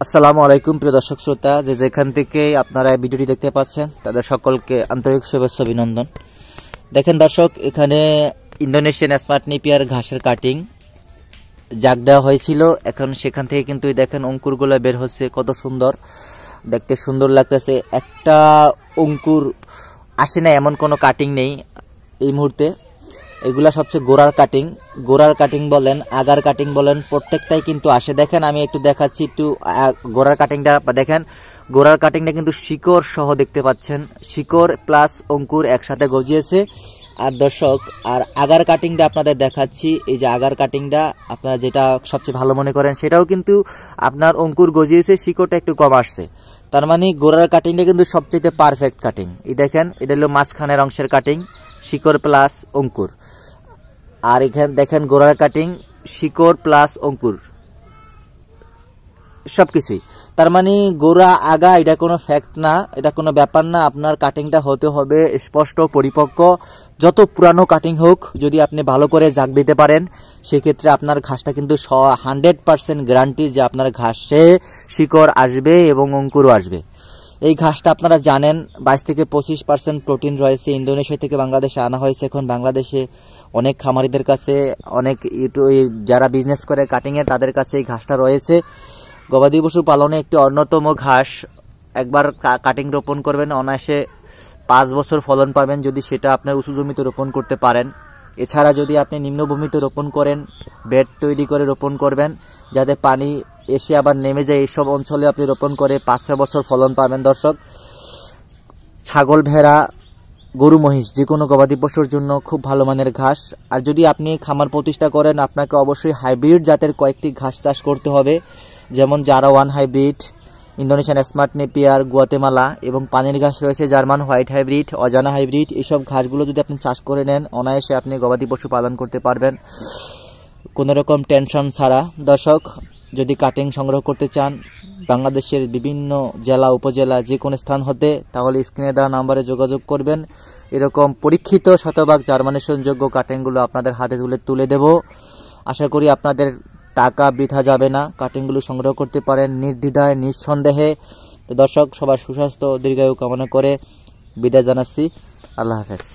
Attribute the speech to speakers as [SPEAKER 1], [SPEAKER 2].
[SPEAKER 1] আসসালামু আলাইকুম প্রিয় দর্শক শ্রোতা, যেখান থেকে আপনারা ভিডিওটি দেখতে পাচ্ছেন তাদের সকলকে আন্তরিক শুভেচ্ছা অভিনন্দন। দেখেন দর্শক, এখানে ইন্দোনেশিয়ান স্মার্ট নেপিয়ার ঘাসের কাটিং জাগ দেওয়া হয়েছিল। এখন সেখান থেকে কিন্তু দেখেন অঙ্কুরগুলো বের হচ্ছে, কত সুন্দর দেখতে, সুন্দর লাগতেছে। একটা অঙ্কুর আসে না এমন কোনো কাটিং নেই এই মুহূর্তে। এগুলা সবচেয়ে গোড়ার কাটিং বলেন, আগার কাটিং বলেন, প্রত্যেকটাই কিন্তু আসে। দেখেন আমি একটু দেখাচ্ছি, একটু গোড়ার কাটিংটা দেখেন। গোড়ার কাটিংটা কিন্তু শিকড় সহ দেখতে পাচ্ছেন, শিকড় প্লাস অঙ্কুর একসাথে গজিয়েছে। আর দর্শক, আর আগার কাটিংটা আপনাদের দেখাচ্ছি। এই যে আগার কাটিংটা আপনারা যেটা সবচেয়ে ভালো মনে করেন, সেটাও কিন্তু আপনার অঙ্কুর গজিয়েছে, শিকড়টা একটু কম আসছে। তার মানে গোড়ার কাটিংটা কিন্তু সবচেয়ে পারফেক্ট কাটিং। এই দেখেন, এটা হলো মাঝখানের অংশের কাটিং, শিকড় প্লাস অঙ্কুর। আর এখানে দেখেন গোড়ার কাটিং, শিকড় প্লাস অঙ্কুর, সবকিছুই। তার মানে গোড়া আগা এটা কোনো ফ্যাক্ট না, এটা কোনো ব্যাপার না। আপনার কাটিংটা হতে হবে স্পষ্ট, পরিপক্ক। যত পুরানো কাটিং হোক, যদি আপনি ভালো করে জাগ দিতে পারেন, সেক্ষেত্রে আপনার ঘাসটা কিন্তু 100% গ্যারান্টি যে আপনার ঘাসে শিকড় আসবে এবং অঙ্কুরও আসবে। এই ঘাসটা আপনারা জানেন 22 থেকে 25% প্রোটিন রয়েছে। ইন্দোনেশিয়া থেকে বাংলাদেশে আনা হয়েছে। এখন বাংলাদেশে অনেক খামারিদের কাছে, অনেক যারা বিজনেস করে কাটিংয়ের, তাদের কাছে এই ঘাসটা রয়েছে। গবাদি পশু পালনে একটি অন্যতম ঘাস। একবার কাটিং রোপণ করবেন, অনায়াসে 5 বছর ফলন পাবেন, যদি সেটা আপনার উঁচু জমিতে রোপণ করতে পারেন। এছাড়া যদি আপনি নিম্নভূমিতে রোপণ করেন, বেড তৈরি করে রোপণ করবেন, যাতে পানি এসে আবার নেমে যায়, এইসব অঞ্চলে আপনি রোপণ করে 5-6 বছর ফলন পাবেন। দর্শক, ছাগল, ভেড়া, গরু, মহিষ, যে কোনো গবাদি পশুর জন্য খুব ভালো মানের ঘাস। আর যদি আপনি খামার প্রতিষ্ঠা করেন, আপনাকে অবশ্যই হাইব্রিড জাতের কয়েকটি ঘাস চাষ করতে হবে, যেমন জারা 1 hybrid, Indonesian smart Napier, Guatemala, এবং পানির ঘাস রয়েছে জার্মান হোয়াইট হাইব্রিড, অজানা হাইব্রিড। এইসব ঘাসগুলো যদি আপনি চাষ করে নেন, অনায়াসে আপনি গবাদি পশু পালন করতে পারবেন কোনো রকম টেনশন ছাড়া। দর্শক, যদি কাটিং সংগ্রহ করতে চান বাংলাদেশের বিভিন্ন জেলা, উপজেলা, যে কোনো স্থান হতে, তাহলে স্ক্রিনে দেওয়া নাম্বারে যোগাযোগ করবেন। এরকম পরীক্ষিত শতভাগ জার্মানেশনযোগ্য কাটিংগুলো আপনাদের হাতে তুলে দেব। আশা করি আপনাদের টাকা বৃথা যাবে না, কাটিংগুলো সংগ্রহ করতে পারেন নির্দ্বিধায়, নিঃসন্দেহে। তো দর্শক, সবার সুস্বাস্থ্য, দীর্ঘায়ু কামনা করে বিদায় জানাচ্ছি। আল্লাহ হাফেজ।